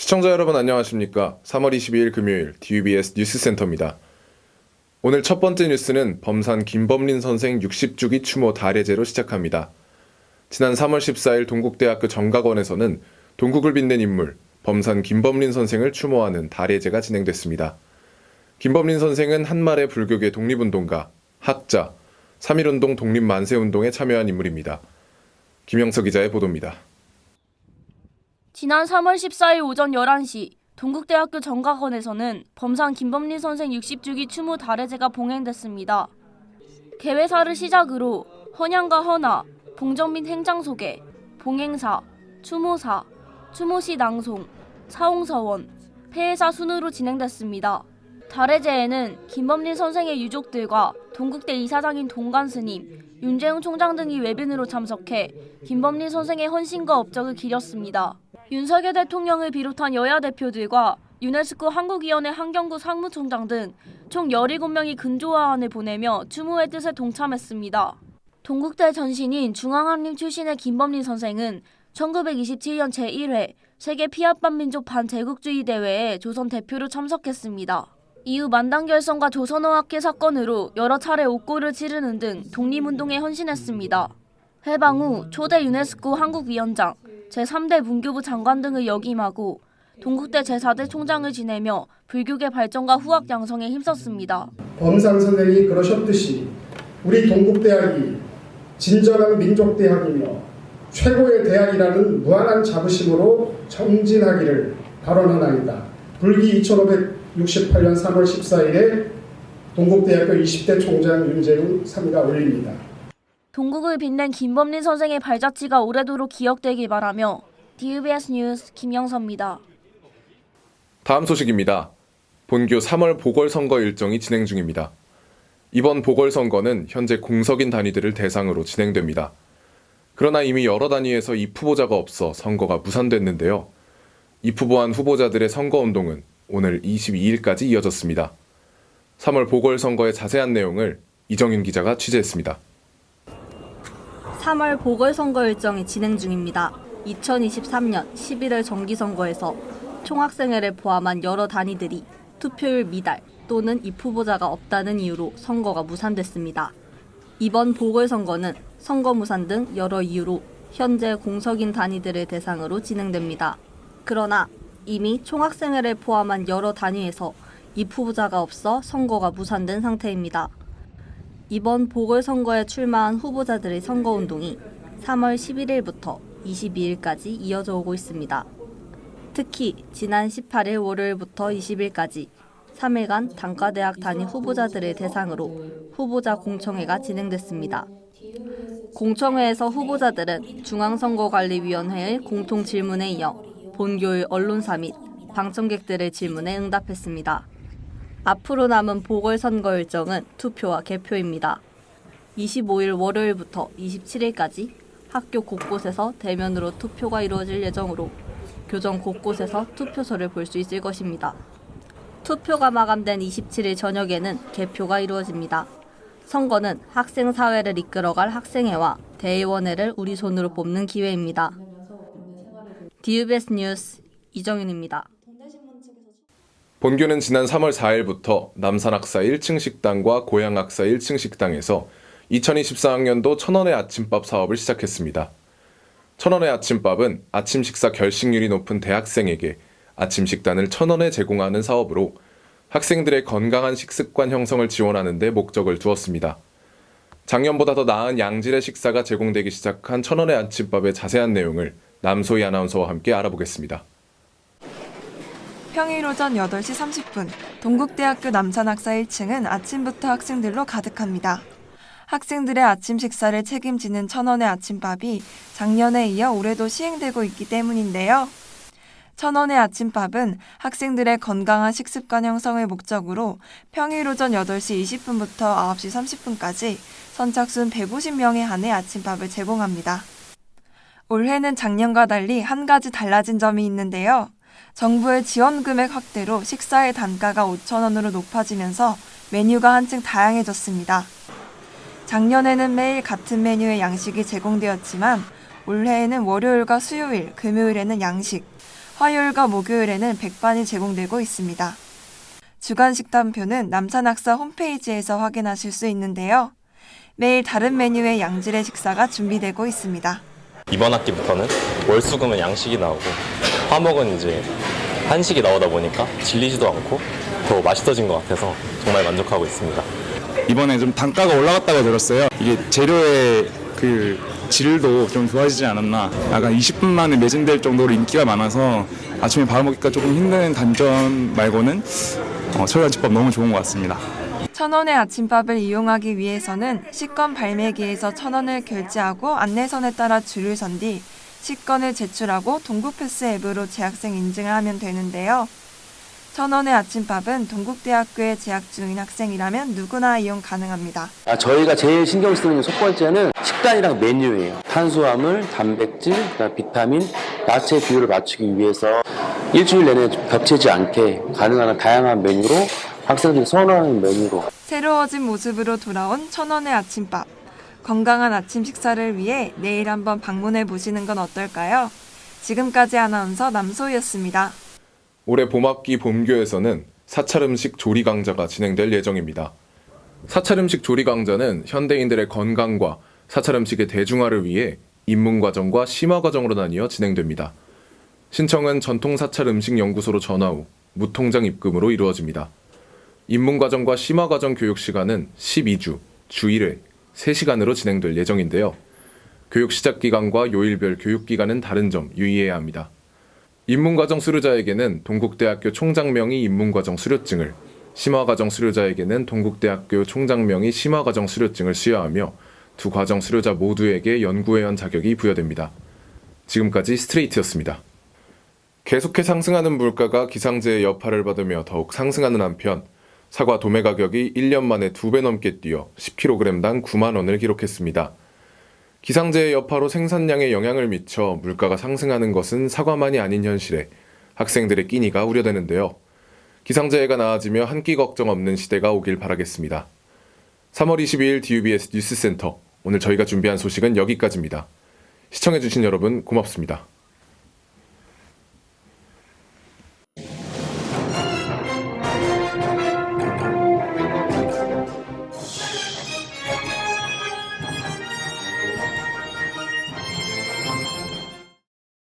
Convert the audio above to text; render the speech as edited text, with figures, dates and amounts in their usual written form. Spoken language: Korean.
시청자 여러분 안녕하십니까? 3월 22일 금요일 DUBS 뉴스센터입니다. 오늘 첫 번째 뉴스는 범산 김범린 선생 60주기 추모 달해제로 시작합니다. 지난 3월 14일 동국대학교 정각원에서는 동국을 빛낸 인물 범산 김범린 선생을 추모하는 달해제가 진행됐습니다. 김범린 선생은 한말의 불교계 독립운동가, 학자, 3.1운동 독립만세운동에 참여한 인물입니다. 김영석 기자의 보도입니다. 지난 3월 14일 오전 11시 동국대학교 정각원에서는 범산 김범린 선생 60주기 추모 달해제가 봉행됐습니다. 개회사를 시작으로 헌양과 헌화, 봉전 및 행장 소개, 봉행사, 추모사, 추모시 낭송, 사홍서원, 폐회사 순으로 진행됐습니다. 달해제에는 김범린 선생의 유족들과 동국대 이사장인 동관스님, 윤재웅 총장 등이 외빈으로 참석해 김범린 선생의 헌신과 업적을 기렸습니다. 윤석열 대통령을 비롯한 여야 대표들과 유네스코 한국위원회 한경구 상무총장 등 총 17명이 근조화환을 보내며 추모의 뜻에 동참했습니다. 동국대 전신인 중앙한림 출신의 김범린 선생은 1927년 제1회 세계 피압반민족 반제국주의 대회에 조선 대표로 참석했습니다. 이후 만당결성과 조선어학회 사건으로 여러 차례 옥고를 치르는 등 독립운동에 헌신했습니다. 해방 후 초대 유네스코 한국위원장, 제3대 문교부 장관 등을 역임하고 동국대 제4대 총장을 지내며 불교계 발전과 후학 양성에 힘썼습니다. 범산 선생이 그러셨듯이 우리 동국대학이 진정한 민족대학이며 최고의 대학이라는 무한한 자부심으로 정진하기를 발언하나이다. 불기 2568년 3월 14일에 동국대학교 20대 총장 윤재웅 3가 올립니다. 동국을 빛낸 김범린 선생의 발자취가 오래도록 기억되길 바라며 DUBS 뉴스 김영서입니다. 다음 소식입니다. 본교 3월 보궐선거 일정이 진행 중입니다. 이번 보궐선거는 현재 공석인 단위들을 대상으로 진행됩니다. 그러나 이미 여러 단위에서 입후보자가 없어 선거가 무산됐는데요. 입후보한 후보자들의 선거운동은 오늘 22일까지 이어졌습니다. 3월 보궐선거의 자세한 내용을 이정윤 기자가 취재했습니다. 3월 보궐선거 일정이 진행 중입니다. 2023년 11월 정기선거에서 총학생회를 포함한 여러 단위들이 투표율 미달 또는 입후보자가 없다는 이유로 선거가 무산됐습니다. 이번 보궐선거는 선거 무산 등 여러 이유로 현재 공석인 단위들을 대상으로 진행됩니다. 그러나 이미 총학생회를 포함한 여러 단위에서 입후보자가 없어 선거가 무산된 상태입니다. 이번 보궐선거에 출마한 후보자들의 선거운동이 3월 11일부터 22일까지 이어져 오고 있습니다. 특히 지난 18일 월요일부터 20일까지 3일간 단과대학 단위 후보자들을 대상으로 후보자 공청회가 진행됐습니다. 공청회에서 후보자들은 중앙선거관리위원회의 공통질문에 이어 본교의 언론사 및 방청객들의 질문에 응답했습니다. 앞으로 남은 보궐선거 일정은 투표와 개표입니다. 25일 월요일부터 27일까지 학교 곳곳에서 대면으로 투표가 이루어질 예정으로 교정 곳곳에서 투표소를 볼 수 있을 것입니다. 투표가 마감된 27일 저녁에는 개표가 이루어집니다. 선거는 학생사회를 이끌어갈 학생회와 대의원회를 우리 손으로 뽑는 기회입니다. DUBS 뉴스 이정윤입니다. 본교는 지난 3월 4일부터 남산학사 1층 식당과 고양학사 1층 식당에서 2024학년도 1,000원의 아침밥 사업을 시작했습니다. 1,000원의 아침밥은 아침 식사 결식률이 높은 대학생에게 아침 식단을 1,000원에 제공하는 사업으로 학생들의 건강한 식습관 형성을 지원하는 데 목적을 두었습니다. 작년보다 더 나은 양질의 식사가 제공되기 시작한 1,000원의 아침밥의 자세한 내용을 남소희 아나운서와 함께 알아보겠습니다. 평일 오전 8시 30분, 동국대학교 남산학사 1층은 아침부터 학생들로 가득합니다. 학생들의 아침 식사를 책임지는 1,000원의 아침밥이 작년에 이어 올해도 시행되고 있기 때문인데요. 1,000원의 아침밥은 학생들의 건강한 식습관 형성을 목적으로 평일 오전 8시 20분부터 9시 30분까지 선착순 150명에 한해 아침밥을 제공합니다. 올해는 작년과 달리 한 가지 달라진 점이 있는데요. 정부의 지원 금액 확대로 식사의 단가가 5,000원으로 높아지면서 메뉴가 한층 다양해졌습니다. 작년에는 매일 같은 메뉴의 양식이 제공되었지만 올해에는 월요일과 수요일, 금요일에는 양식, 화요일과 목요일에는 백반이 제공되고 있습니다. 주간 식단표는 남산학사 홈페이지에서 확인하실 수 있는데요. 매일 다른 메뉴의 양질의 식사가 준비되고 있습니다. 이번 학기부터는 월수금은 양식이 나오고 화목은 이제 한식이 나오다 보니까 질리지도 않고 더 맛있어진 것 같아서 정말 만족하고 있습니다. 이번에 좀 단가가 올라갔다고 들었어요. 이게 재료의 그 질도 좀 좋아지지 않았나. 약간 20분 만에 매진될 정도로 인기가 많아서 아침에 바로 먹기가 조금 힘든 단점 말고는 천원의 아침밥 너무 좋은 것 같습니다. 1,000원의 아침밥을 이용하기 위해서는 식권 발매기에서 1,000원을 결제하고 안내선에 따라 줄을 선 뒤 식권을 제출하고 동국패스 앱으로 재학생 인증을 하면 되는데요. 1,000원의 아침밥은 동국대학교에 재학 중인 학생이라면 누구나 이용 가능합니다. 저희가 제일 신경 쓰는 첫 번째는 식단이랑 메뉴예요. 탄수화물, 단백질, 그다음 비타민, 야채 비율을 맞추기 위해서 일주일 내내 겹치지 않게 가능한 다양한 메뉴로 학생들이 선호하는 메뉴로 새로워진 모습으로 돌아온 1,000원의 아침밥. 건강한 아침 식사를 위해 내일 한번 방문해 보시는 건 어떨까요? 지금까지 아나운서 남소희였습니다. 올해 봄학기 봄교에서는 사찰음식 조리 강좌가 진행될 예정입니다. 사찰음식 조리 강좌는 현대인들의 건강과 사찰음식의 대중화를 위해 입문과정과 심화과정으로 나뉘어 진행됩니다. 신청은 전통사찰음식연구소로 전화 후 무통장 입금으로 이루어집니다. 입문과정과 심화과정 교육시간은 12주, 주 1회, 3시간으로 진행될 예정인데요. 교육 시작기간과 요일별 교육기간은 다른 점 유의해야 합니다. 입문과정 수료자에게는 동국대학교 총장명의 입문과정 수료증을, 심화과정 수료자에게는 동국대학교 총장명의 심화과정 수료증을 수여하며 두 과정 수료자 모두에게 연구회원 자격이 부여됩니다. 지금까지 스트레이트였습니다. 계속해 상승하는 물가가 기상제의 여파를 받으며 더욱 상승하는 한편 사과 도매 가격이 1년 만에 2배 넘게 뛰어 10kg당 9만 원을 기록했습니다. 기상제의 여파로 생산량에 영향을 미쳐 물가가 상승하는 것은 사과만이 아닌 현실에 학생들의 끼니가 우려되는데요. 기상재해가 나아지며 한 끼 걱정 없는 시대가 오길 바라겠습니다. 3월 22일 DUBS 뉴스센터, 오늘 저희가 준비한 소식은 여기까지입니다. 시청해주신 여러분 고맙습니다.